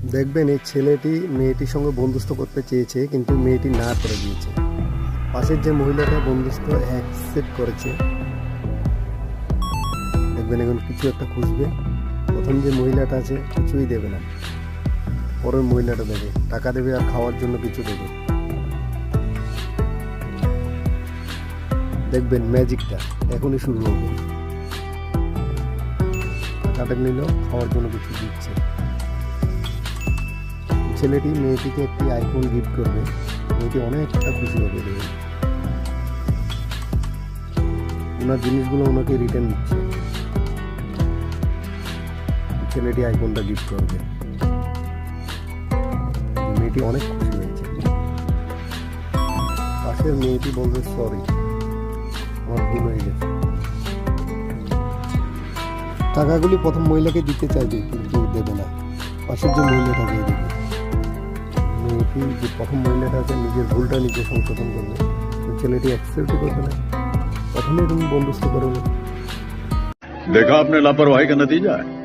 দেখবেন এই ছেলেটি মেয়েটির সঙ্গে বন্ধুত্ব করতে চেয়েছে, কিন্তু মেয়েটি না করে দিয়েছে। পাশের যে মহিলাটা বন্ধুত্ব অ্যাকসেপ্ট করেছে, দেখবেন এখন কিছু একটা খুঁজবে। প্রথম যে মহিলাটা আছে কিছুই দেবে না, পরের মহিলাটা দেবে, টাকা দেবে আর খাওয়ার জন্য কিছু দেবে। দেখবেন ম্যাজিকটা এখনই শুরু হবে। টাকাটা নিল, খাওয়ার জন্য কিছু দিচ্ছে। ছেলেটি মেয়েটিকে একটি আইফোন গিফট করবে, মেয়েটি অনেকটা খুশি হবে। ওনার জিনিসগুলো ওনাকে রিটার্ন দিচ্ছে। ছেলেটি আইফোনটা গিফট করবে, মেয়েটি অনেক খুশি হয়েছে। পাশের মেয়েটি বলবে সরি, আমার ভুল হয়ে গেছে। টাকাগুলি প্রথম মহিলাকে দিতে চাইবে, কিন্তু দেবে না। পাশের যে মহিলাটা দিয়ে দেবে। মেয়েটি যে প্রথম মহিলাটা আছে নিজের ভুলটা নিজে সংশোধন করবে, ছেলেটি অ্যাকসেপ্ট করবে না। প্রথমে তুমি বন্ধুত্ব করো। देखा आपने लापरवाही का नतीजा है।